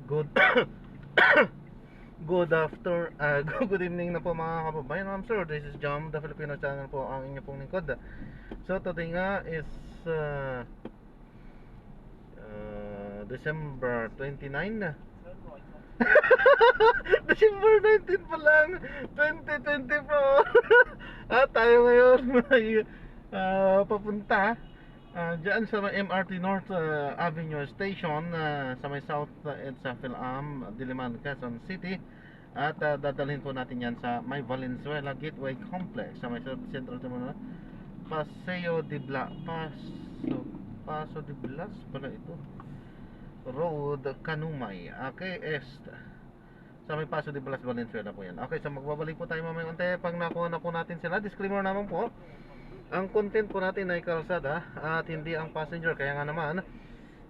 Good good evening na po mga kababayan. I'm sure this is Jam, the Filipino channel po ang inyo pong lingkod. So today nga is December 29 na. December 19 pa lang 2024. At tayo ngayon may papunta dyan sa MRT North Avenue Station sa may South EDSA Philam, Diliman, Quezon City. At dadalhin po natin yan sa may Valenzuela Gateway Complex sa may Central Terminal Paseo de Blas Paso de Blas pala ito Road, Kanumay, okay, Est sa may Paso de Blas, Valenzuela po yan. Okay, so magbabalik po tayo mamaya unti pag nakuha na po natin sila. Disclaimer naman po, ang content po natin ay kalsada at hindi ang passenger. Kaya nga naman,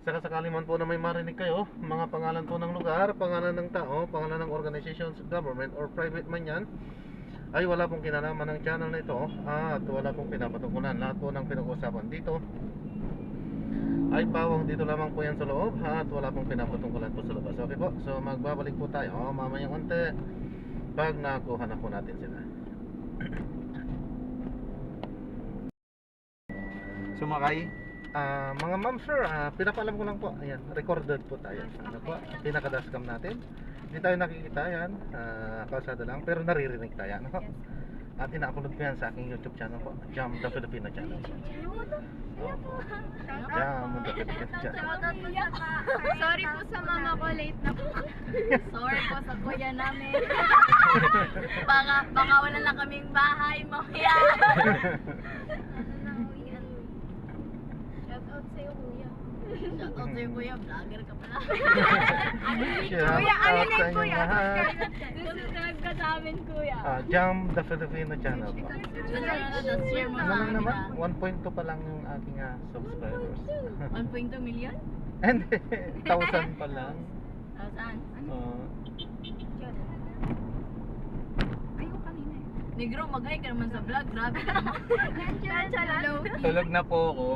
sakasakali man po na may marinig kayo, mga pangalan po ng lugar, pangalan ng tao, pangalan ng organizations, government or private man yan, ay wala pong kinalaman ng channel na ito at wala pong pinapatukulan. Lahat po ng pinag-usapan dito ay pawang dito lamang po yan sa loob at wala pong pinapatungkulan po sa labas. Okay po, so magbabalik po tayo mamayang unti pag nakuha na po natin sila. Sumakay? Mga ma'am sir, pinapaalam ko lang po. Ayan, recorded po tayo. Ano po, pinaka-dashcam natin. Hindi tayo nakikita yan, kalsada lang, pero naririnig tayo. Ano po? At ina-upload ko yan sa aking YouTube channel po, Jam the Filipino channel. Jam the Filipino channel. Sorry po sa mama ko, late na po. Sorry po sa kuya namin. Baka wala na kaming bahay mamaya. Shoutout sa'yo, kuya. Shoutout sa'yo kuya, vlogger ka pala. Kuya, ano na yung kuya? Subscribe ka sa amin kuya. Jam the Filipino channel po. Share mo Ano sa lang amin naman, ah. 1.2 pa lang yung aking subscribers. 1.2 million? And 1,000 pa lang. Saan? Ayun kanina eh. Negro, mag-hi ka naman sa vlog. Grabe ka naman. Nandiyan lang. Tulog na po ako.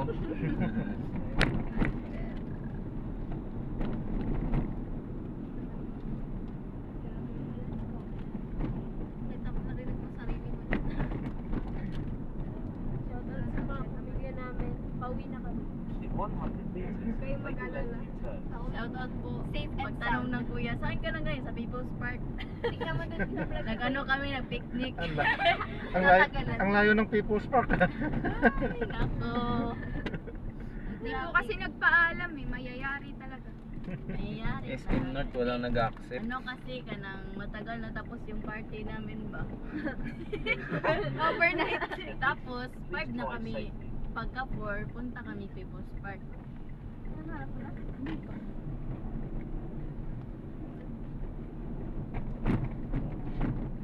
Kita mo narinig mo sarili mo. Shoutout sa mga pamilya namin. Pauwi na kami. Kayo mag-alala. Shoutout po. Safe and Pagtanong sound. ng kuya, saan ka na ngayon? Sa People's Park. Tingnan mo dun sa vlog. Nag-ano kami, nag-picnic. Ang layo ng People's Park. Nako. Hindi ko kasi nagpaalam eh. Mayayari talaga. Nangyayari. SM North walang nag-accept. Ano kasi ka nang matagal na tapos yung party namin ba? Overnight. Tapos 5 na kami. Pagka 4, punta kami People's Park. Ano harap mo na?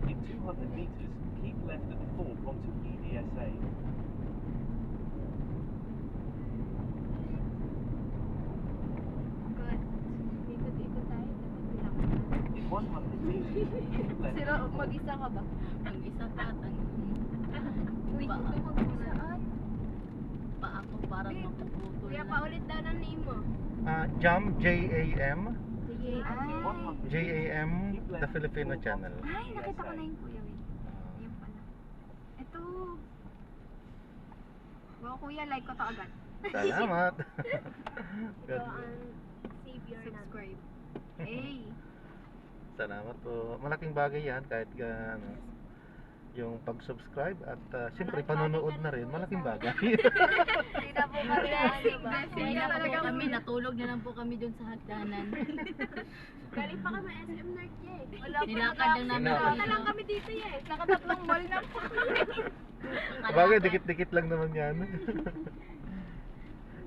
In 200 meters, keep left at the fork onto EDSA. Good. Ikot-ikot tayo. In 100 meters, keep left Sira, at the fork. mag-isa ka ba? Ang isa pa, Wait, Pa- ito mag-isaan. pa ako parang makuputol Kuya, na. paulit daw ng name mo. Jam, J-A-M, Sige. Ay. J-A-M, the Filipino channel. Ay, nakita ko na yung kuya. Wait. Ayun pala. Ito. Wow, kuya, like ko to agad. Salamat. Ito ang savior natin. Subscribe. Hey. Salamat po. Malaking bagay yan kahit yung pag-subscribe at siyempre panonood na rin, malaking bagay. Hindi na po kami Hindi Hindi na na po talaga kami, natulog na lang po kami dun sa hagdanan. Galing pa kami SM North eh. Wala po Nilakad lang namin Nilakad. Wala lang kami dito eh. Nakatatlong mall na po. Bagay, dikit-dikit lang naman yan.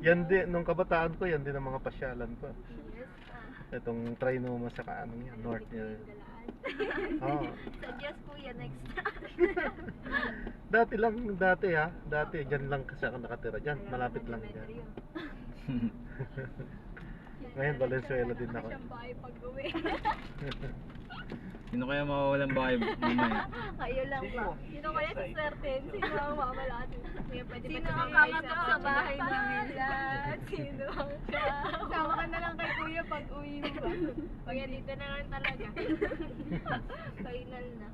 Yan din, nung kabataan ko, yan din ang mga pasyalan ko. Yes. Itong Trinoma sa kaano niya, north niya. Oh. Suggest kuya next Dati dyan lang kasi ako nakatira dyan, malapit lang dyan. Ngayon, Valenzuela din ako. Siyang bahay pag-uwi. Sino kaya mawawalan bahay mamaya? Kayo lang ba? Sino kaya sa certain? Sino ang mawala natin? Kaya pwede Sino pa ang tumingin kakatok sa bahay namin? lahat. Sino ang Sama ka na lang kay kuya pag uwi mo ba? Kaya dito na lang talaga. Final na.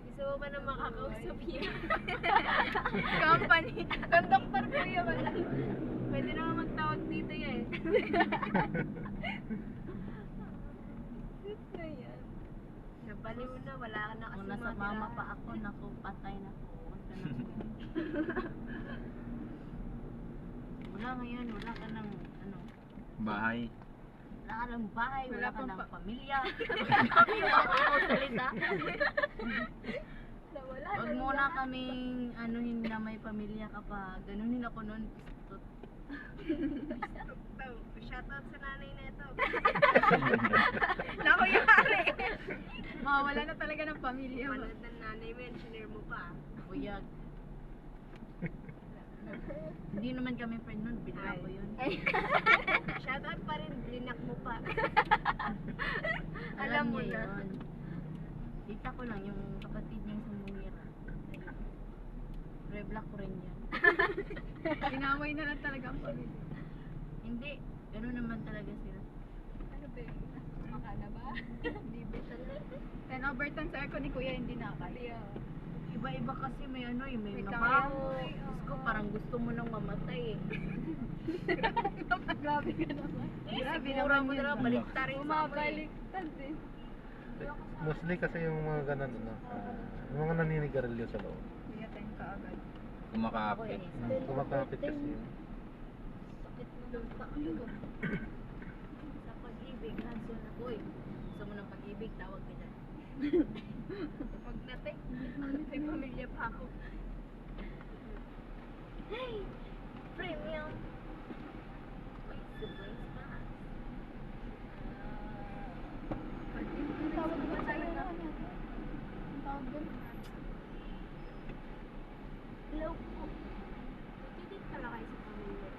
Gusto mo ba na makakausap niya? Company. Conductor kuya wala. Pwede naman magtawag dito yan. Ano yan? Nabaliw na, wala ka na kasi Kung nasa mga mama tirahan. pa ako, naku, patay na po. Huwag ka na kuya. Wala ngayon, wala ka ng, ano, Bahay. wala ka ng bahay, wala Wala ka pang ng pa- pamilya. Pamilya ako salita. Nawala Huwag na muna lahat. kaming anuhin na may pamilya ka pa. Ganunin ako nun. Shoutout sa nanay na ito. Naku, yari! Mawala na talaga ng pamilya mo. Manood ng nanay mo, engineer mo pa. Kuyag. Hindi naman kami friend nun, binila ko yun. Shoutout pa rin, blinak mo pa. Alam mo niya na. Tita ko lang, yung kapatid niyang sumumira. Reblock ko rin yan. Inamay na lang talaga ang pamilya. Hindi, gano'n naman talaga sila. Ano ba yun? Makana ba? Hindi ba talaga? 10 over 10 sa aircon ni Kuya, hindi na kaya. Iba-iba kasi may ano eh, may May mabaho. kamoy, Diyos ko, parang gusto mo nang mamatay eh. Grabe ka naman. Grabe Siguro naman mo yun. na baliktarin sa mo eh. Bumabaliktad eh. Mostly kasi yung mga ganun, ano, yung mga naninigarilyo sa loob. Kuya, 10 ka agad. Ako Kumakapit. eh. Kumakapit kasi yun. Sakit na ng paa. Sa pag-ibig, Hanson na boy. Gusto mo ng pag-ibig, tawag ka dyan. Pag natin, may pamilya pa ako. Hey! Premium! Wait, surprise pa. Ang tawag ba tayo na ano? Ang tawag doon? Hello po. Nagtitip pala kayo sa pamilya.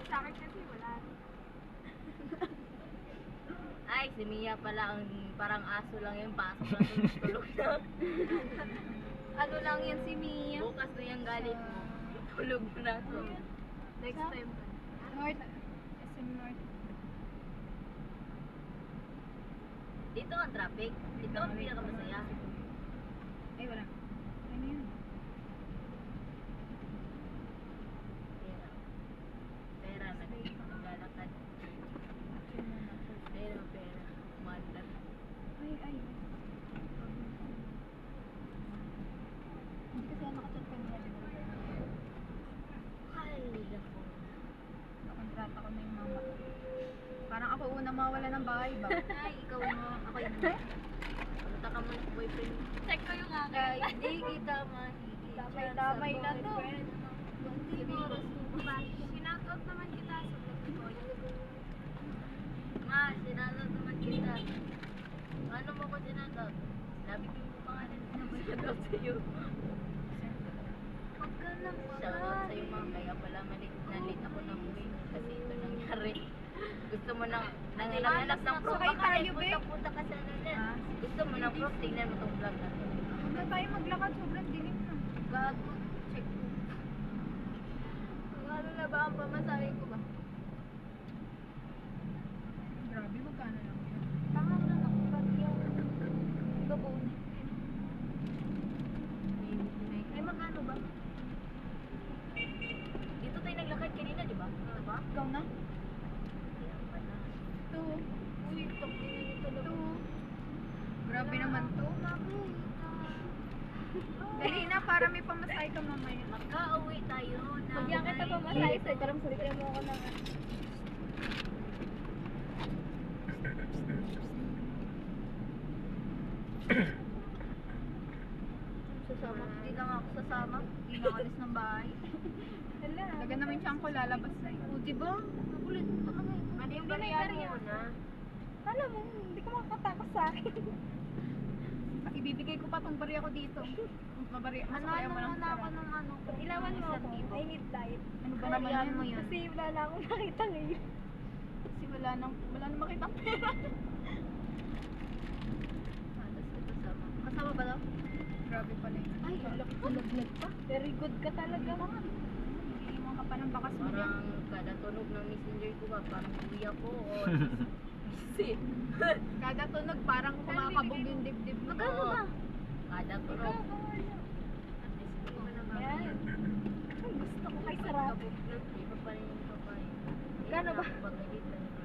Sa akin kasi wala. Ay, si Mia pala ang parang aso lang yun. Pasok na tulog na. Ano lang yan si Mia? Bukas na yung galit mo. Tulog na to. Next time. North. SM North. Dito ang traffic. Dito ang pinakamasaya. Ay, wala. Ano yun? Pera. Pera, naglalakad. Pera, pera. Mandar. Ay, ay. Hindi kasi ako nakachat kanina, di ba? Ay, nako. Nakontrata ko na yung mama ko. Parang ako una mawala ng bahay ba? Ay, ikaw mo. Ako yun. Punta ka muna sa boyfriend mo. Check ko yung akin. Ay, hindi kita mahigit. Damay-damay na to. Hindi mo Sinoutout naman kita sa vlog ko. Ma, sinasot naman kita. Ano mo ko sinasot? Sabi ko yung pangalan. Ano ba sinasot sa'yo? Huwag ka lang Shoutout sa'yo, ma. Kaya pala nalit ako ng uwi. Kasi ito nangyari. Gusto mo nang nanganap ng proof. Sakay tayo, be. Punta ka sa ano dyan. Gusto mo ng proof. Tingnan mo itong vlog natin. Huwag na tayo maglakad, sobrang dilim na. Gago. Check mo. Ano na ba ang pamasahe ko ba? Grabe, magkano lang yun? Tama mo na nakapag yung gabon. Ay, magkano ba? Dito tayo naglakad kanina, di ba? Ano ba? Ikaw na? Kaya pala. 2. Uy, top din na nito. 2. Grabe naman to. Dali na, para may pamasahe ka mamaya. Magka-uwi tayo na. Pagyan kita pamasahe sa'yo, parang salita mo ako ng Sasama. Hindi lang ako sasama. Hindi na alis ng bahay. Hala. Taga naman siyang ko lalabas na yun. O, diba? Nakulit pa kami. Ano yung bariyan mo na? Alam mo, hindi ka makakatakas sa akin. Ibibigay ko pa tong barya ko dito. Masakaya mo lang sa sarap. ng ano. Ilawan mo ako. I need diet. Ano ba naman Bariyan yan? mo yan. Kasi wala na akong nakita ngayon. Kasi wala nang makitang pera. ba to? Grabe pala yun. Ay, laglag pa. Very good ka talaga. Iiwan ka pa ng bakas mo dyan. Parang kada tunog ng messenger ko ba, parang kuya ko o Kada tunog parang kumakabog yung dibdib mo. Magkano ba? kada tunog. Yan. Gusto ko kay sarap. Iba pa rin yung kapay. Gano ba? Pagalitan ko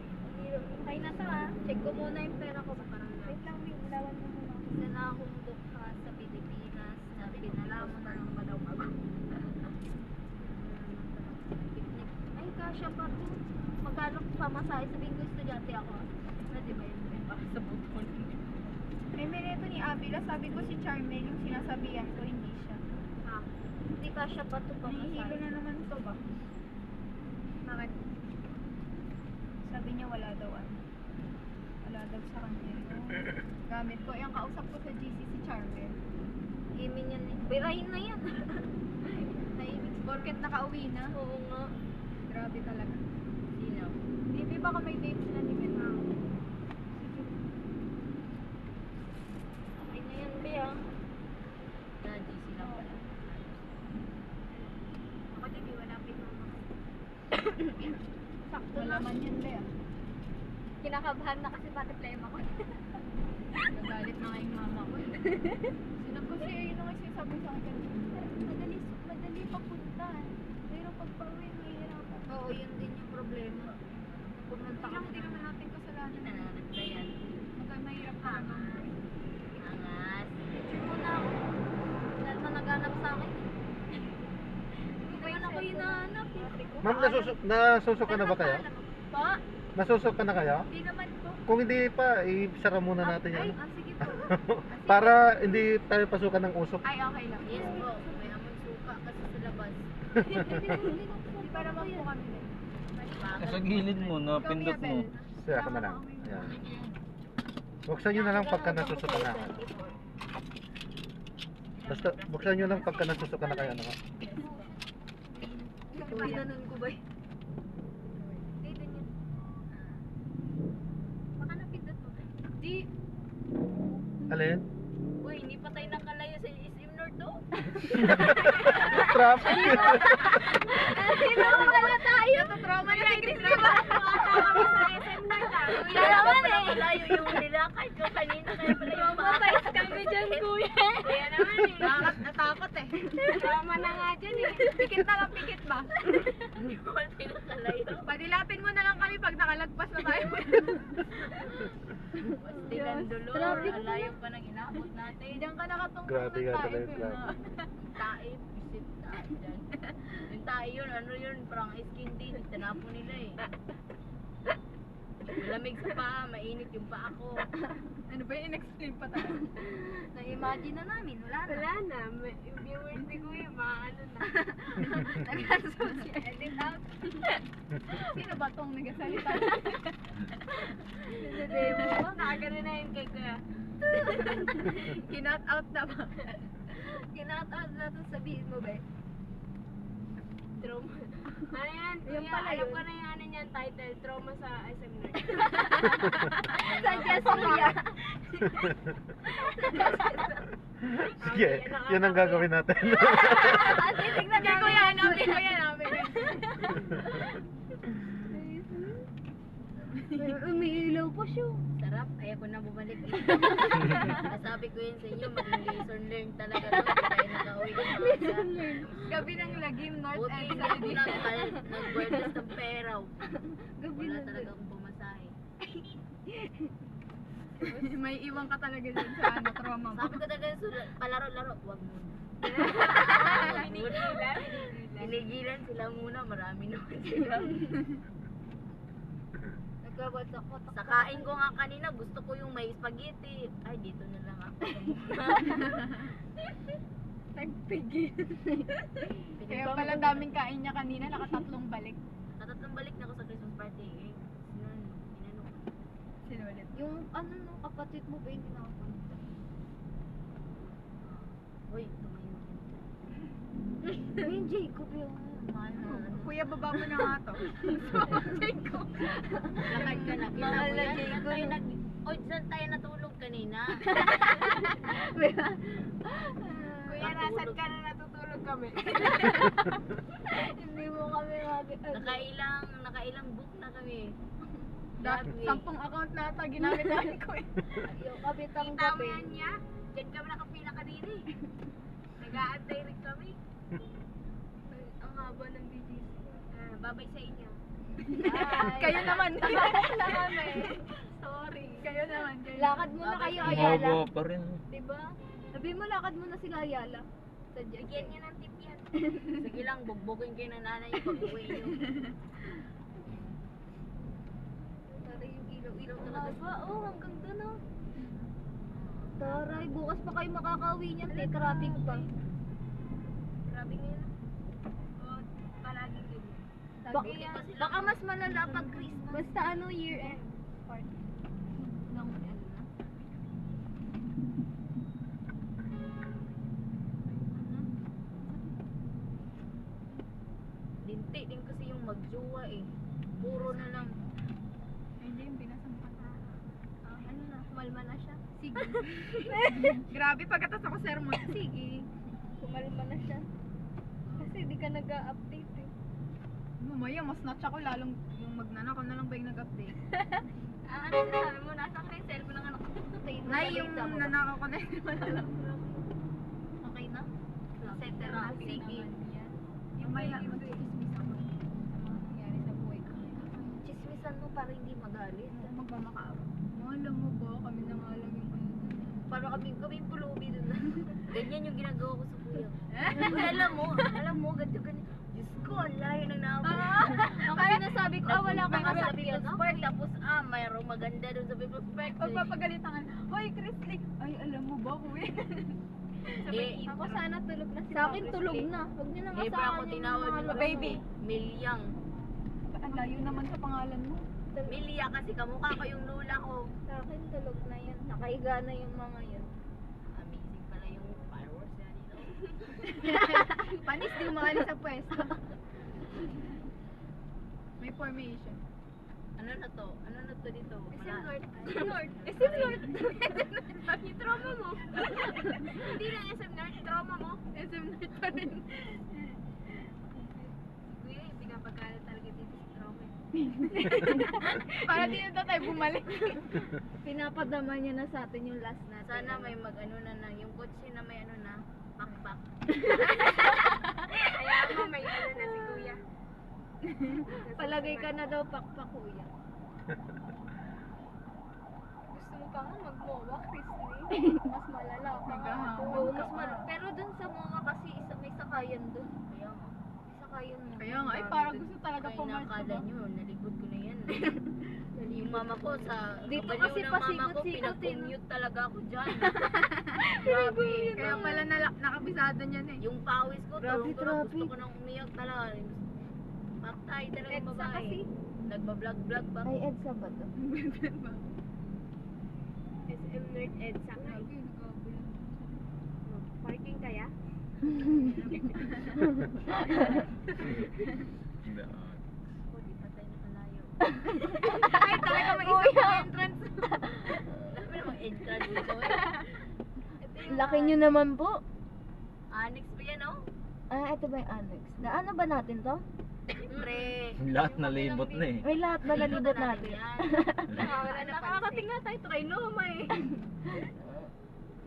Okay na to ah. Check ko muna yung pera ko. Wait lang, may ilawan mo muna. Isa na akong dukha sa Pilipinas na pinalaman na ng malawag. Ay, kasya pa to. Magkano pamasahe? Sabihin ko estudyante ako. Pwede ba yun? Para sa bukon. Eh, may neto ni Abila, sabi ko si Charmel yung sinasabihan ko, hindi siya. Ah, hindi kasya pa to Nahihilo pamasahe. na naman to ba? Bakit? Sabi niya wala daw ano. Wala daw sa kanya. Gamit ko. Yung kausap ko sa GC si Charmel. Imin yan eh. Birahin na yan. Naimik. Porket nakauwi na. Oo nga. Grabe talaga. Sino? Hindi baka may date sila ni Bina. Okay na yan, be ah. Na GC lang pala. Ako din, wala pinama. Sakto naman yun, Bea. Kinakabahan na kasi bakit lema ko. Nagalit na nga yung mama ko. Sinab ko siya, yun ang sinasabi sa akin. Madali papunta. Pero pag pauwi, mahirapan. Oo, yun din yung problema. Pumunta ka. Hindi naman natin kasalanan. Nananag na yan. Mahirap ka naman. Angas. Picture muna ako. Dahil man naghanap sa akin. Hindi naman ako hinahanap eh. Ma'am, nasusuka na ba kayo? Pa? Nasusuka na kayo? Hindi naman po. Kung hindi pa, isara muna natin Ay, yan. sige po. Para hindi tayo pasukan ng usok. Ay, okay lang. Yes po, may amoy suka kasi sa labas. Hindi pa naman po kami din. Sa gilid mo, napindot mo. Siya ako na lang. Ayan. Buksan nyo na lang pagka nasusuka na. Basta, buksan nyo lang pagka nasusuka na kayo. Ano ka? Pinanon ko ba? Dito niya. Baka napindot mo. Di. Alin? Uy, hindi pa tayo nakalayo sa SM North to. Traffic! Sino mo pala tayo? Trauma na si Chris. Kami sa SM North ah. Kuya naman eh. Malayo yung nilakad ko kanina kaya pala yung Traumatized kami dyan, kuya. Kaya naman eh. Natakot eh. Trauma na nga dyan eh. Pikit na lang, pikit ba? Hindi ko man pinakalayo. Padilapin mo na lang kami pag nakalagpas na tayo. Basti ng dolor. Traffic Ang layo pa nang inaabot natin. Diyan ka nakatungkol Grabe ng nga tayo. talaga yung traffic. Tae, visit tae dyan. Yung tae yun, ano yun, parang skin din. Tinapo nila eh. Malamig sa paa, mainit yung paa ko. Ano ba yung in-explain pa tayo? Na-imagine na namin, wala na. Wala na. Yung viewers ni kuya, maano na. Edit out. Sino ba tong nagasalita? Demo mo, nakagano na yun kay kuya. Kinot out na ba? Kinaka na ito sabihin mo ba? Trauma. Ano yan, kuya? Yung pala Alam yun. ko na yung ano niyan, title, Trauma sa SM North. Suggest kuya. Sige, yun ang gagawin natin. Titignan Hindi ko yan, namin ko yan, namin ko yan. Umiilaw pa siya. Sarap, ayaw ko na bumalik dito. Nasabi ko yun sa inyo, maging lesson learn talaga to. Kaya nakauwi ng maaga. Gabi ng lagim, North Buti End hindi sa ako nag-wireless ng pera. Gabi Wala na talaga akong pumasahe. May iwan ka talaga dun sa ano, trauma mo. Sabi ko talaga, palaro-laro, wag muna. Pinigilan. Pinigilan sila muna, marami naman sila. Nagkawatak-watak. Sa kain ko nga kanina, gusto ko yung may spaghetti. Ay, dito na lang ako. Nagpigil. Kaya pala daming kain niya kanina, nakatatlong balik. Natatlong balik na ako sa Christmas party. Eh, yun, inano ko. Sinulit. Yung ano no, kapatid mo ba hindi nakapunta? Uy, tumayo. Yung Jacob yung Mahal na ano. Kuya, baba mo na nga to. Lakad ka na. Mahal na Kita mo yan. Jacob. Yan tayo nag... dyan tayo natulog kanina. Kuya, nasan ka na natutulog kami? Hindi mo kami Nakailang book na kami. Dahil 10 account na ata ginamit namin ko eh. Yung kapitang Kita mo gabi. yan niya? Diyan kami nakapila kanina eh. Nag-aantay rin kami. Ang haba ng BGC. Babay sa inyo. Kayo naman. Na kami. Sorry. Kayo naman. Kayo Lakad muna kayo, Ayala. Mahaba pa rin. Diba? Sabi mo, lakad muna sila, Ayala. Sadya. Bigyan niyo ng tip yan. Sige lang, bugbugin kayo ng nanay niyo pag-uwi niyo. Taray yung ilaw-ilaw talaga. Oo, hanggang doon oh. Taray, bukas pa kayo makakauwi niyan. May traffic pa. Grabe ngayon. Palagi yun. Baka mas malala pag Christmas. Basta ano, year end. Party. Nang ano na. Linti din kasi yung magjowa eh. Puro na lang. Hindi yung pinasampan. Ano na, kumalma na siya. Sige. Grabe, pagkatas ako sermon. Sige. Kumalma na siya. Kasi di ka nag-update eh. Mamaya, mas notch ako lalong yung magnanakaw na lang ba yung nag-update. Ano sinasabi mo? Nasa ko na yung cellphone ng anak ko. Nay, yung nanakaw ko na yun. Okay na? Center na. Sige. Mamaya, mag-chismis ako sa mga nangyari sa buhay ko. Chismisan mo para hindi magalit. Magmamakaawa. Alam mo ba, kami na nga lang yung ano dun. Para kami pulubi dun. Ganyan yung ginagawa ko sa kuya. Uy, alam mo, ganito. Diyos ko, ang layo ng naabot. Ang sinasabi ko, wala kang Sa kasabi People's yan. Park, tapos mayroong maganda dun sa People's Park. Pagpapagalitan ka, hoy, Chrisley! Ay, alam mo ba, kuya? Eh, Ako sana tulog na si Sa akin, tulog na. Huwag niyo nang Eh, pa ako tinawag yung baby. Milyang. Ang layo naman sa pangalan mo. Milya kasi kamukha ko yung lula ko. Sa akin tulog na yan. Nakahiga na yung mga yun. Amazing pala yung fireworks yan. Panis, di umalis sa pwesto. May formation. Ano na to? Ano na to dito? SM North. SM North. SM North. Yung trauma mo. Hindi na SM North. Trauma mo. SM North pa rin. Kuya, yung pinapagalan talaga dito sa trauma. Para di na tayo bumalik. Pinapadama niya na sa atin yung last natin. Sana may mag-ano na yung kotse na may ano na, pakpak. Kaya mo may ano na si Kuya. Palagay ka na daw pakpak, Kuya. Gusto mo pa nga mag-MOA, Chrisley? Mas malala ka nga. Naghahamon Oo, ka mas pa. Pero dun sa MOA kasi may sakayan dun. Kaya nga. May sakayan mo. Kaya nga, ay parang gusto talaga Kaya pumarto nakakala ba? nyo, naligod ko na yan. Yung mama ko sa Dito kabaliw kasi ng mama ko, pasikot-sikot eh, no? pinag-commute talaga ako dyan. Grabe. Kaya pala nakabisado niyan eh. Yung pawis ko, Grabe, tulong-tulong, gusto grabe. ko nang umiyak talaga. Patay talaga yung Edsa babae. kasi. Nagbablog-vlog pa. Ay, EDSA ba to? SM North EDSA ka. Parking kaya? O, di patay na kalayo. Ay, talaga may isang entrance. Dami namang entrance dito eh. Laki nyo naman po. Annex pa yan oh. Ito ba yung annex? Ano ba natin to? Siyempre. Lahat nalibot na eh. May lahat ba nalibot natin? Yan. Nakakarating nga tayo trinoma eh.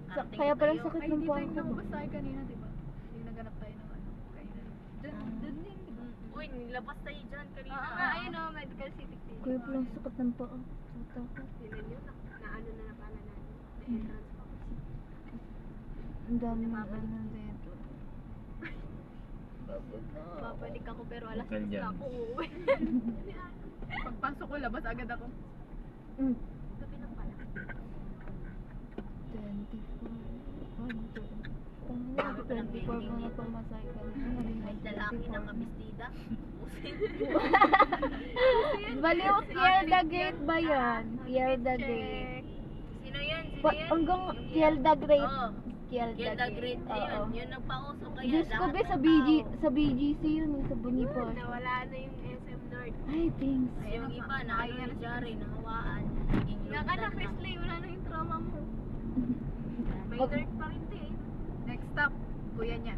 Karating Kaya pala tayo. sakit Ay, ng hindi paa tayo ko. nakabas tayo kanina, di ba? Yung naganap tayo ng ano. Kainan. Doon din, di ba? Uy, nilabas tayo dyan kanina. Ayun o, medical city. Kuya, palang sakit ng paa. Puta ko. Tingnan nyo, na ano na nakala natin. entrance Ang dami ng ano dito. Babalik ako pero alas Huwag ka dyan. ako uuwi. Pagpasok ko, labas agad ako. Gabi lang pala. 24 mga pamasay ka na. May lalaki ng kabistida. Baliw, Kiel the Great ba yan? Kiel the Great. Sino yan? Sino yan? Hanggang Kiel the Great. Oo. Kiel Yan the great. Oo. Ayun, yun nagpauso kaya. Diyos ko lahat be, ng sa tao. sa BGC yun, sa Bonifacio. Nawala na yung SM North. Ay, thanks. Ay, yung iba, nakayari, nahawaan. Naging Naka na, lugdan Chrisley, May Wag- dirt pa rin to eh. Next stop, kuya niya.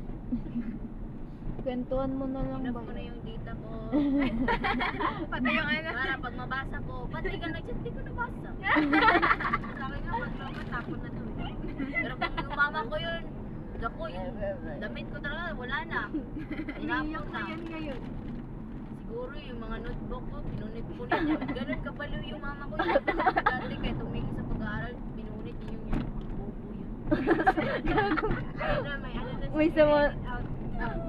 Kwentuhan mo na lang Hinap ba? ko na yung data ko. Pati yung ano. Para pag mabasa ko, ba't di ka nag-chat? Di ko nabasa. Sa akin nga, pag lobat, tapon na to eh. Pero kung yung mama ko yun, ako yung damit ko talaga, wala na. Iniiyak Tinapon na na. yan ngayon. Siguro yung mga notebook ko, pinunit-punit niya. Ganun kabalo yung mama ko yun. Dati kaya tumingin sa pag-aaral, pinunit niya yung bobo yun. Ayun na, may ano na Uy, sa mga... out.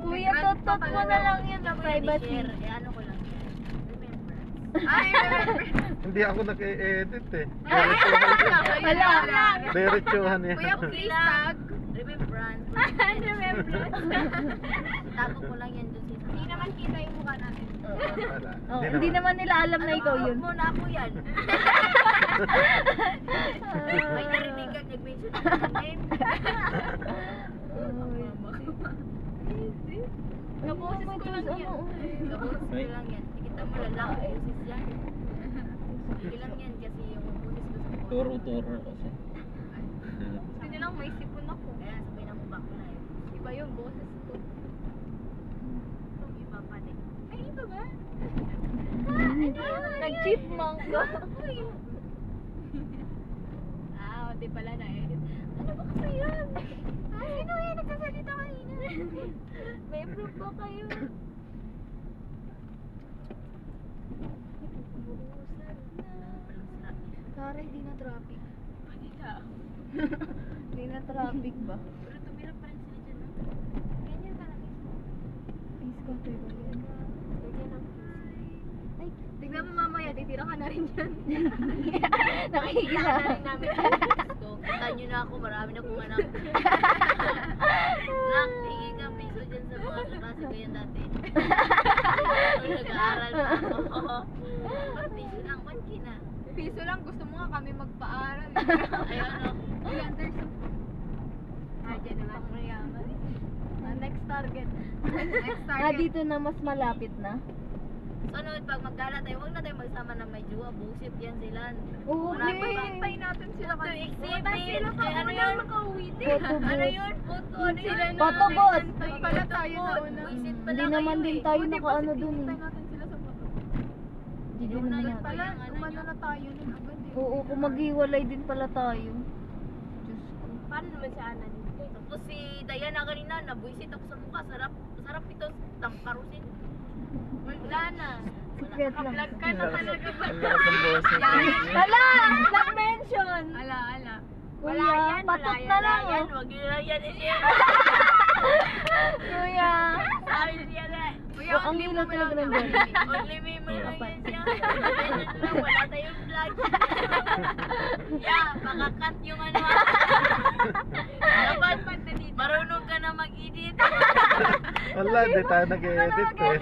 Kuya, tutot mo na lang yun na privacy. Share, eh ano ko lang yan. Remember. Ay, remember. Hindi ako nag-e-edit eh. Wala. Diretsuhan yan. Kuya, please tag. Remembrance. Tago ko lang yan doon sa Hindi naman kita yung mukha natin. Wala. Oh, hindi naman nila alam na ikaw yun. Mo na ako yan. May narinig ka nag-mention ng name. Kaposes ko lang yan. Kapos ko lang yan. Kita mo lalaki boses yan. Sige lang yan kasi yung boses ko sa phone. Turo-turo kasi. Gusto niya lang may sipon ako. Kaya sabihin na mo back na yun. Iba yung boses ko. Itong iba pa din. Ay, iba ba? Nag-chipmunk ka. Ah, di pala na-edit. Ano ba kasi yan? Ah, sino yan? Nagsasalita kanina. May proof ba kayo? Kare, di na traffic. Di na traffic ba? Pero tumira pa rin sila dyan, no? Ganyan talaga. Peace ko, ba yan? Ganyan ang Ay, tignan mo mamaya, titira ka na rin dyan. nakikita. na rin namin. So, puntahan nyo na ako. Marami na kong anak. Nak, tingin ka piso dyan sa mga kaklase ko yan dati. Nag-aaral pa ako. Piso lang, 1K na. Piso lang, gusto mo nga kami magpaaral. Ayun, no? Uy, Anderson. Ah, dyan na lang mayaman. Next target. Next Ah, target. dito na mas malapit na. So, ano, pag magkala tayo, huwag na tayo magsama ng may jowa. Bullshit yan sila. Oo, Marami okay. pa. Hintay natin sila To kanina. exhibit. Sila pa Eh, ano una yun? makauwi din. Photo Ano booth. yun? Photo, ano yun? Photobooth. Doon pala tayo na una. Bullshit pala Hindi kayo naman din eh. tayo Buti pa nakaano si dun hintay eh. natin sila sa photo. Hindi Yun naman na yun. yun. Pala, Yung ano umano nyo. na tayo nun agad eh. Oo, kung maghiwalay din pala tayo. Diyos ko. Paano naman si Ana dito? Tapos si Diana kanina, nabuisit ako sa mukha. Sarap ito, tangparusin. Wala na. Secret lang. Vlog ka na talaga ba? Ang lakas ng boses. Hala! Nag-mention! Ala, ala. Wala Kuya, yan, patot wala na yan. lang. Yan, wag nyo lang yan i-share. Kuya! Sabi niya na, Kuya, Oh, ang hilo talaga ng body. only me mo lang yan siya. Ganyan lang, wala tayong vlog. Yeah, makakat yung ano. Dapat marunong ka na mag-edit. Wala, di tayo nag-e-edit eh.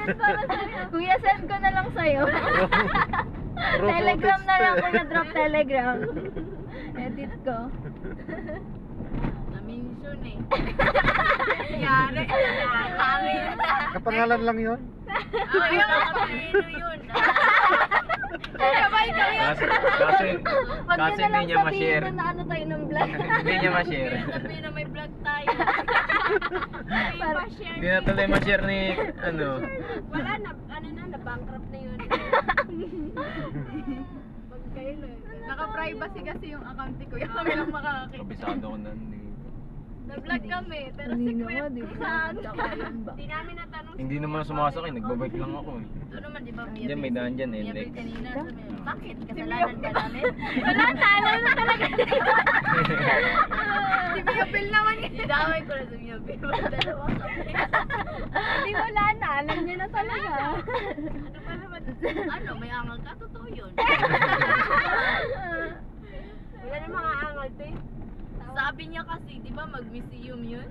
Kuya, send ko na lang sa'yo. Telegram na lang, kuya. Drop telegram. Edit ko. Na-mention eh. Yari. Kapangalan lang yun? Ay, nakapino yun. Sabay kami. Kasi Wag kasi nyo na hindi lang niya sabihin ma-share. na ano tayo ng vlog. Hindi niya ma-share. Sabihin na may vlog tayo. Pa-share. Hindi na tuloy ma-share ni ano. Wala na, ano na bankrupt na yun. Pag kayo na. Naka-privacy kasi yung account ni Kuya. Kami lang makakakita. Kabisado ko na hindi. Na-vlog kami, pero Hindi secret. naman, di ba? Tsaka yun ba? Hindi namin natanong. Hindi naman sumasakay, nagbabike lang ako eh. Ito naman, di ba? Diyan, may daan dyan, Mia Index. Bel kanina. sabi niya, bakit? Kasalanan ba namin? Wala, talo na talaga. Si Kuya Bill naman yun. Idaway ko na sa Mia Bel. Dalawa kami. Hindi wala na, alam niya na talaga. Ano pa naman? Ano, may angal ka? Totoo yun. Wala na mga angal, te. Sabi niya kasi, di ba mag-museum yun?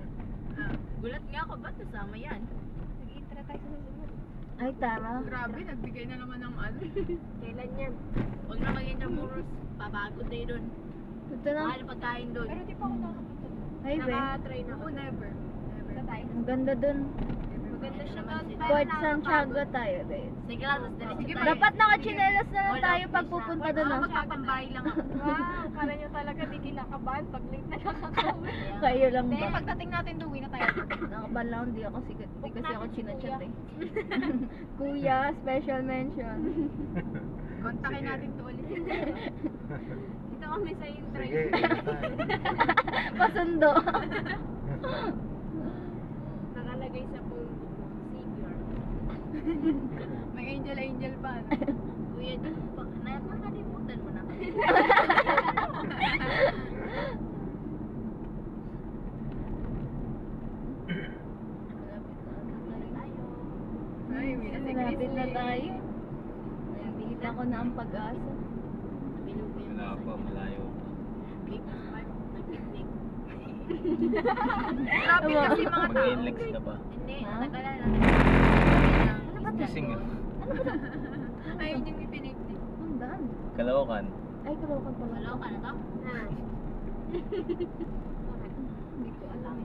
Gulat nga ako, ba't nasama yan? Nag-intra tayo sa susunod. Ay, tara. Grabe, nagbigay na naman ng ano. Kailan yan? Huwag na mag-intramuros, papagod tayo dun. Ito na. Mahal pagkain dun. Pero di pa ako nakapunta. Ay, be. Naka-try na ako. Oo, never. Never. Punta tayo. Ang ganda dun. Maganda siya doon. Port Santiago tayo, guys. Sige lang, tapos diretso tayo. Dapat nakachinelas na lang Wala tayo pa pag siya. pupunta doon. Ako Ah. magpapambay lang ako. Wow, para nyo talaga di kinakabahan pag late na nakakauwi. Kayo lang Hindi, ba? pagdating natin doon, na tayo. Nakaban lang, hindi ako sikat. Hindi kasi ako chinachat eh. Kuya, special mention. Kontakin Sige. natin to ulit. Dito kami sa intro. Sige, tayo. Pasundo. Nakalagay sa phone book mo, Savior. May angel pa. No? Kuya, di mo pa, nakakalimutan mo na. Ay, may nasa Malapit na Grizzly. tayo. Nakikita ko na ang pag-asa. Bilog ko yung Wala pa, malayo pa. Nag-picnic. Grabe kasi mga tao. Mag-inlex ka pa. Hindi, Ha? natagalan lang. Gising ah. Ay, yun yung ipinipnik. Ang daan. Kalawakan. Ay, kalawakan pala. Wala ka na to? Hindi ko alam.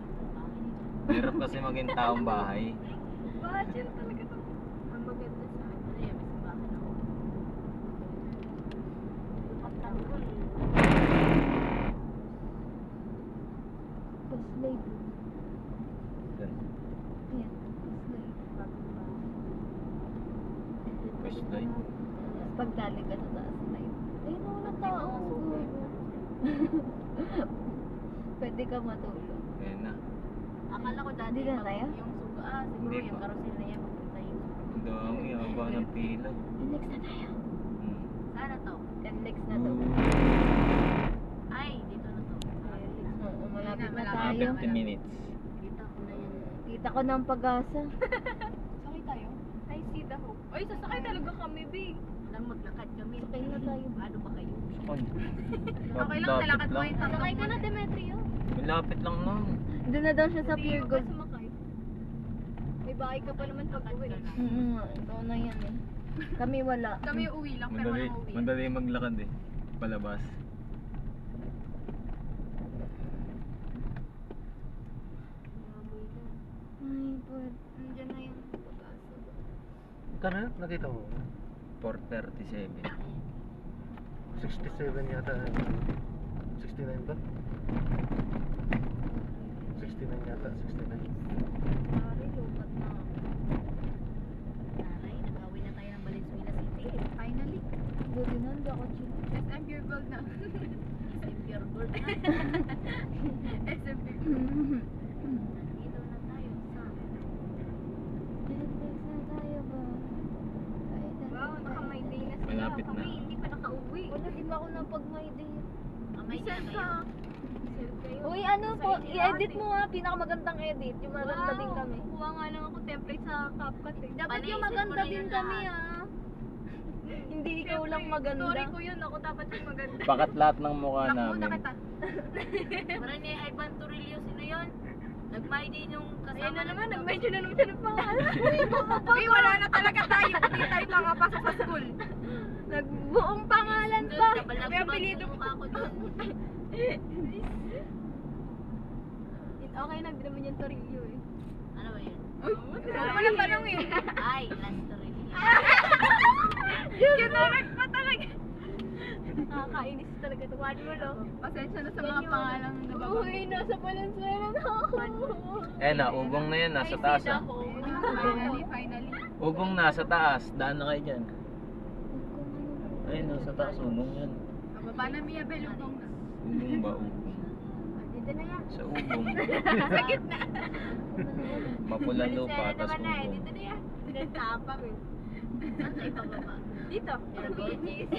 Hirap kasi maging taong bahay. Budget talaga to. Ang maganda sa Ano yan, may simbahan ako. Patanggol. Bus late. Gan. Ayan, bus late. First light. Tapos pagdali ka sa taas light. Ay, no, walang tao. Pwede ka matulog. Ayan na. Akala ko dati Hindi na tayo? yung suga, siguro Hindi yung pa. carousel na yan, magpunta yung suga. Ang dami, haba ng pila. Next na tayo. Hmm. Sana to? Next na to. Ay, dito na to. Oo, malapit na Malapit. tayo. 50 minutes. Kita ko na yan. Kita ko ng pag-asa. Sakay tayo. I see the hope. Ay, sasakay talaga kami, B. Nang maglakad kami. Sakay na tayo. Paano ba kayo? Okay lang, nalakad mo yung tatlo. Sakay ka na, Demetrio. Malapit lang nun. Doon na daw siya sa Pure Gold. sumakay. May bahay ka pa naman pag uwi. Ikaw na yan eh. Kami wala. Kami uwi lang, pero Madali, walang uwi. madali maglakad eh. Palabas. Ay, pod. Nandiyan na yung pag-asa. Kano na? Nakita mo? 4:37. 67 yata. 69 ba? 69 yata, 69. Pare, lupat na. Nanay, nag-away na tayo ng Valenzuela City. Finally. Buti na, hindi ako chill. SM Pure Gold na. SM Pure Gold na. SM Pure Gold. Nandito na tayo sa... Next na tayo ba? Wow, naka-my day na sila. Malapit Kami, na. hindi pa nakauwi. Wala, di ba ako napag-my day? Amay na kayo. Sell kayo. Uy, ano Sa po, inyo i-edit natin. mo ha, pinakamagandang edit. Yung maganda din kami. Kuha nga lang ako template sa CapCut eh. Dapat Panaisip yung ko maganda na din yun kami lahat. ha. Hindi ikaw lang Siyempre, maganda. Story ko yun, ako dapat yung maganda. Pakat lahat ng mukha Nakuna namin. kita. Parang ni Ivan Torrillo, sino yun? Nag-my din yung kasama. Ayan na naman, nag-mention na naman siya ng pangalan. Uy, wala na talaga tayo. Hindi tayo makapasok sa school. Nagbuong pangalan pa. May apelido ko ako doon. Okay, nagdraman yung Torillo eh. Ano ba yun? Uy, huwag mo na tanongin. Ay, last Torrillo. Kinurek pa talaga. Nakakainis talaga ito. One mo, no? Pasensya na sa mga pangalang nababanggit. Uy, nasa Valenzuela na ako. Eh na, ugong na yan, nasa taas ah. Finally. Ugong nasa taas, daan na kayo dyan. Ayun, nasa taas, ugong yan. Mababa na Mia Belugong na. Ugong ba, ugong? Dito na yan. Sa ugong. Sa gitna. Mapula lupa, Valenzuela tas naman na eh. ugong. Dito na yan. Nagtapang eh. Saan tayo pababa? Dito. Sa BGC.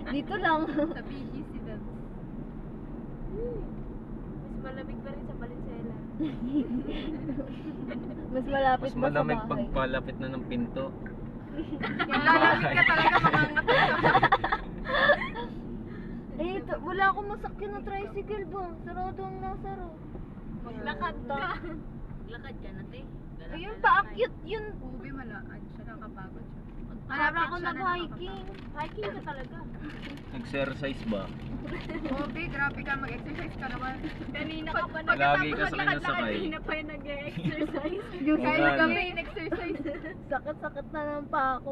Dito lang. Sa BGC doon. Mas malamig pa rin sa Valenzuela. Mas malapit Mas ba sa malamig bahay? pagpalapit na ng pinto. Lalamig ka talaga makangat. Eh, wala akong masakyan ng tricycle ba? Sarado ang nasaro. Maglakad ka. Lakad ka na, te. Ayun, paakyat yun. Ubi malaan siya, nakakapagod siya. Marami ako nag-hiking. Hiking ka talaga. Exercise ba? Obi, grabe ka. Mag-exercise ka naman. Kanina ka pa Lagi ka sa kanya sakay. Kanina pa yung nag-exercise. Yung Oo Kaya nga, kami no. in-exercise. sakit-sakit na lang pa ako.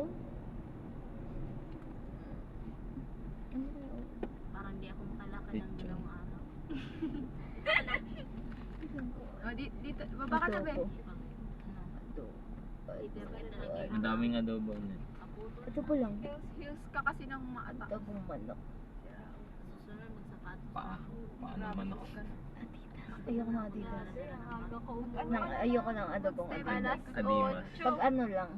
Parang di ako makalakad ng Picture. dalawang araw. O, dito. Baba ka na, be. Ang daming adobo niya. Ito po lang. Heels ka kasi ng maata. Ito pong manok. Susunod magsapatos. Paano naman ako? Ayoko na dito. Aga ko. Ayoko ng adobong adidas. Adimas. Pag ano lang,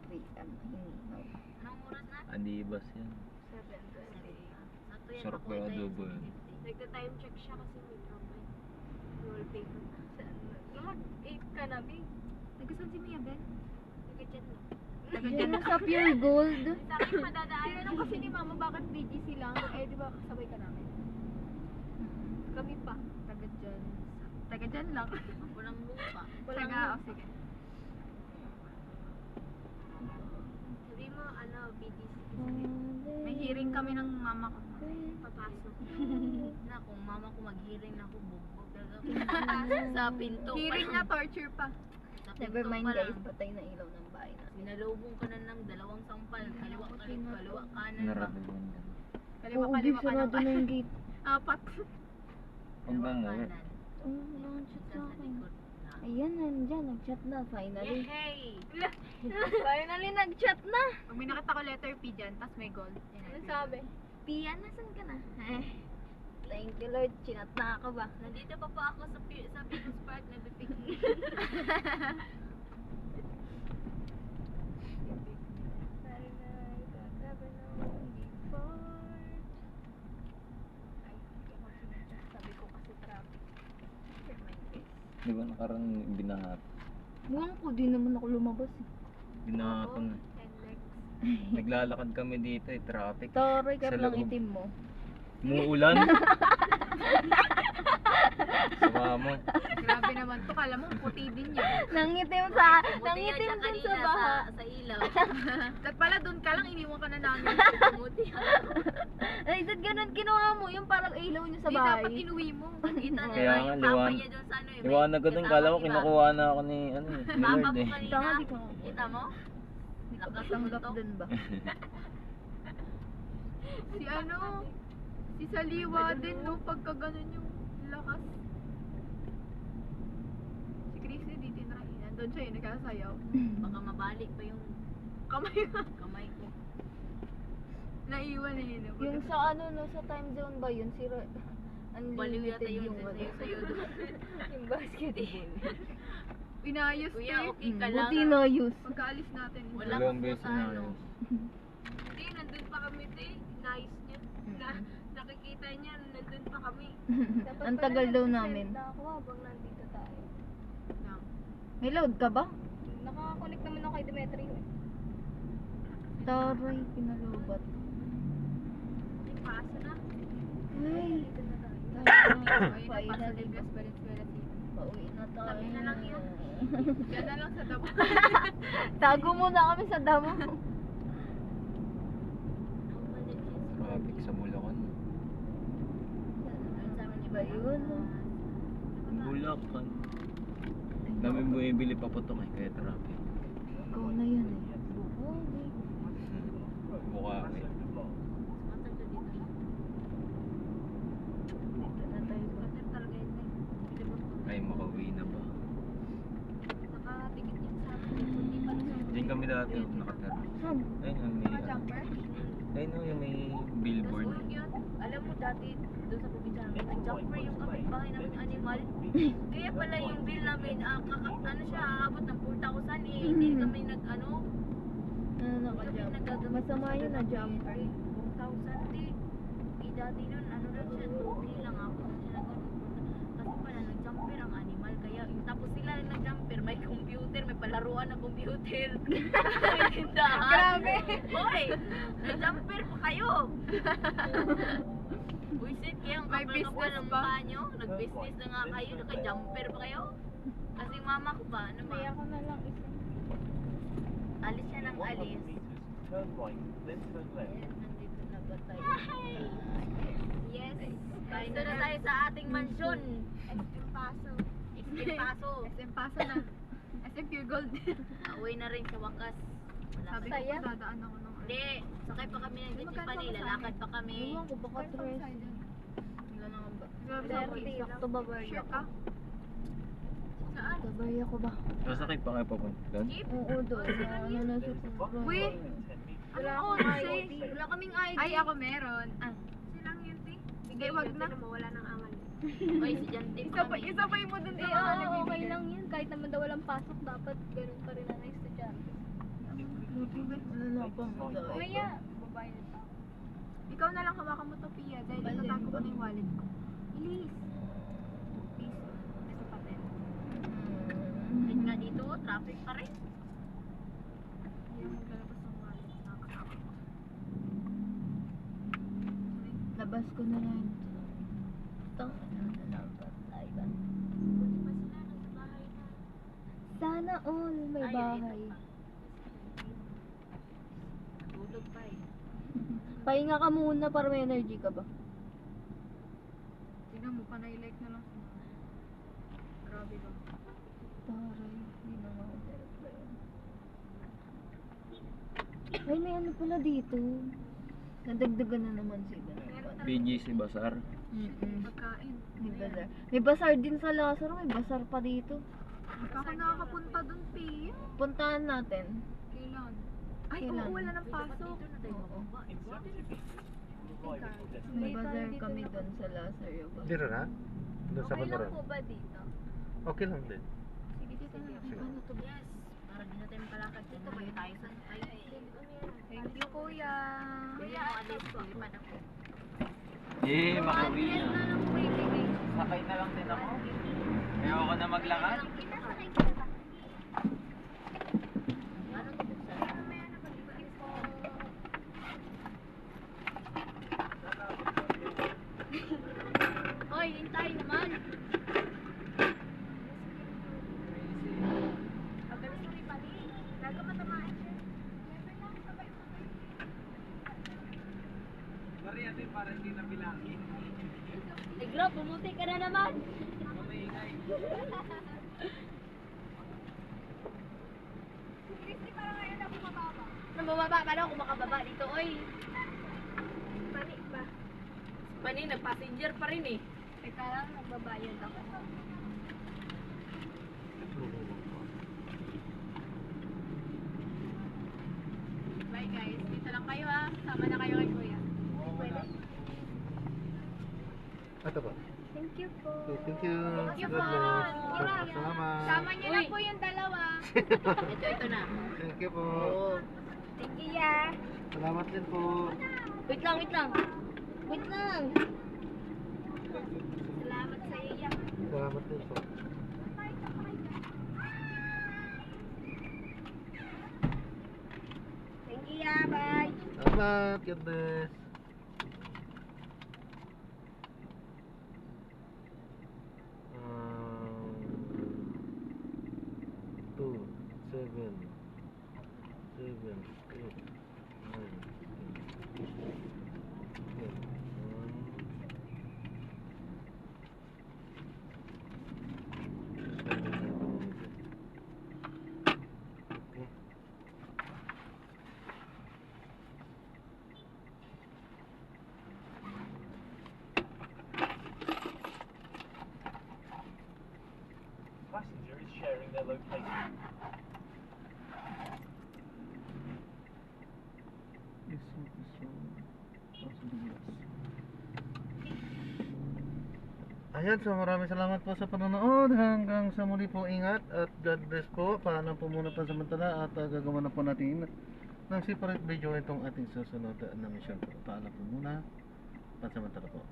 2-3, hinihaw. Anong oras na? Adibas yan. Sakto yan, Sarap makuha yung tayo adobo sa yun. 50. Nagta-time check siya kasi may trouble. Wallpaper. Mag-8 ka na, Big. Nagkasan si Mia, Ben? Nag-chat na. Yan na sa Pure Gold. Sa akin madadaan. Tinanong kasi ni Mama bakit BGC lang. Eh, di ba kasabay ka namin? Kami pa. Taga dyan. Taga dyan lang. Walang lupa. Walang Taga, oh, sige. Sabi mo, ano, BGC. May hearing kami ng mama ko. Papasok. Na, kung mama ko mag-hearing ako, bugbog talaga ako. Sa pinto pa Hearing lang. na torture pa. Sa Never pinto mind pa guys, lang. patay na ilaw ng bahay natin. Sinalubong ka na ng 2 sampal. Kaliwa kanan ba? Narating yan. Kaliwa Oo, kaliwa ka sarado na yung gate. Apat. Huwag na mo. Kanan. Oh, nag-chat Isa na sa ako. likod. Na. Ayan, nandyan, nag-chat na, finally. Yehey! Finally, nag-chat na! Pag may nakita ko letter P dyan, tas may gold. Ano sabi? Pia, nasan ka na? Thank you Lord, chinat na ako ba? Nandito pa ako sa People's Park, nagpipiknik. Sabi ko kasi traffic. Di ba nakarang binahat? Buwan ko, di naman ako lumabas eh. Binahatan. And next. Naglalakad kami dito eh, traffic. Toroy ka Sa lang loob. itim mo. Muulan. Sama mo. Grabe naman to, kala mo puti din yan. Nangitim Buti yan siya dun kanina sa baha. sa ilaw. At pala doon ka lang, iniwan ka na namin. Buti yan. Ay, dad ganun ginawa mo, yung parang ilaw nyo sa Hindi dapat bahay. inuwi mo. Kita na Kaya lang nga, yung papa liwan. niya doon sa ano eh. may Iwanan ko dun, kasama kala ko iba. kinukuha na ako ni, ano eh, ni Papa Lord mo eh. kanina. Tama, di ko. Kita mo? Tanggap Nakasuntok. dun ba? Si ano, si Saliwa din, no, pagka ganun yung lakas. Si Chrissy, di tinrahin. Nandun siya yung nagkasayaw. Baka mabalik pa yung Kamay kamay ko. naiwan eh. No? Yung sa ano, no, sa time zone ba yun? Si Baliw yata Unlimited yun yung ano. sa'yo doon. Yung basketball. Inayos to Kuya, eh. okay ka lang. Buti na use. Pagkaalis natin. Wala Dalawang ka po beses sa na ano. yun. Hindi, nandun pa kami, te. Nice niya. Nakikita niya, nandun pa kami. Ang tagal daw namin. Na ako habang nandito tayo. May load ka ba? Nakakonect naman ako kay Demetri. Taray, pinalubat. May paso na. Ay, Ay, napasa din Las Valenzuela City. pauwi na tayo. Sabi na lang yun. Diyan na lang sa Davao. Tago muna kami sa damo. Traffic sa Bulacan. Ba yun? Bulacan. Dami bumibili pa putok eh, kaya traffic. Ikaw na yun eh. Bukawi. Dito na tayo ba? Ay, makauwi na ba? Nakatigit yun sa akin. Hindi pa rin sa Diyan kami dati, oh, nakatera. Saan? Ayun, yung may, Jumper. ayun oh, yung may billboard. Tapos yun, alam mo dati doon sa probinsya namin, nag-jumper yung kapitbahay namin animal. Kaya pala yung bill namin, ano siya, aabot ng 4,000 eh. Hindi kami nag-ano. Ano naka-jumper? Masama yun na jumper. 4,000 eh. Eh dati nun, ano lang siya, 2K lang ako. Siya nag-ano. Kasi pala nag-jumper ang animal. Kaya, tapos sila nag-jumper, may computer, may palaruan na computer. May tindahan. Grabe. Hoy! Nag-jumper pa kayo! Buisit kayo, ang May kapal kapal business ng ba? mukha nyo. Nag-business na nga kayo, naka-jumper pa kayo. Kasi mama ko ba, ano ba? Kaya ako na lang isa. Alis siya ng alis. Turn right, then turn left. Yes, nandito na ba tayo? Yes. Dito na tayo sa ating mansyon. SM Paso. SM Paso. SM Paso na. SM Pure Gold. Uwi na rin sa wakas. Sabi ko pa dadaan ako nung Hindi, sakay pa kami ng Magkano Jeep ba sa lalakad pa kami. Ewan ko, baka Kaya tres. saan dyan? Wala na ba? Sorry. Sakto ba barya Sure ko? ka? Saan? Sa barya ko ba? Masakit pa kayo papunta doon? Jeep? Oo, doon. Sa ano na sa Uy! Wala Ano akong oras ID. Wala kaming ID. Ay, ako meron. Silang yun, Ti. Sige, wag na. Sila mawala ng angan. Oy, si Jan Tip kami. Isabay mo dun Eh, sa mga oo, okay nagbibigay. lang yun. Kahit naman daw walang pasok, dapat ganun pa rin ang estudyante. Wala na pa. Kuya, babayad ako. Ikaw na lang hawakan mo to, Pia, dahil itatago ko na yung wallet ko. Bilis. Piso. Ito papel. Kahit nga dito, traffic pa rin. Hindi ako maglalabas ng wallet. Nakakatakot. Labas ko na lang. Tang, ano na lang ba? Tayo ba? Buti pa sila nasa bahay na. Sana all may Ay, bahay. ito pa. Tulog pa eh. Pahinga ka muna para may energy ka ba? Tingnan mo, panay-like na lang. Grabe ba? Taray, hindi na ako reply. Ay, may ano pala dito. Nadagdagan na naman sila. BGC Bazaar. Pagkain. May bazaar. May bazaar din sa Lazaro. May bazaar pa dito. Baka ako nakakapunta dun, Pia. Puntahan natin. Kailan? Ay, Kailan? oo, wala nang pasok. Oo. In 70 meters, you will arrive at your May destination. bazaar kami doon sa Lazaro. Dito na? Doon sa Okay lang Bandaran? po ba dito? Okay lang din. Sige, dito na. Sige. Ano to? Yes, para di na tayo palakad dito. May tayo sa tayo. Thank you, Kuya. Kuya, alis ko. Lipad ako. Eh, makauwi na. na lang po ibigay. Sakay na lang din ako. Kaya ako na maglakad. Ano to Hoy, hintay naman. Eh, Gro, bumuti ka na naman. Nang bumaba, paano ako makababa dito, oy? Mani ba? Pani, nag-passenger pa rin eh. Teka lang, magbabayad ako. Bye guys, dito lang kayo ha. Sama na kayo kay Kuya. Ito po. Thank you po. Okay, thank you. Thank you God po. bless. Salamat. Sama niyo na Uy. po yung dalawa. Ito na. Thank you po. Thank you ya. Salamat din po. Wait lang, wait lang. Wait lang. Salamat sa iyo ya. Salamat din po. Thank you ya. Bye. Salamat. God bless. Two, seven, seven, eight, nine, ten, okay. Passenger is sharing their location. Ayan, so maraming salamat po sa panonood. Hanggang sa muli po, ingat at God bless po. Paalam po muna pansamantala at gagawa na po natin ng separate video itong ating susunod na mission po. Paalam po muna pansamantala po.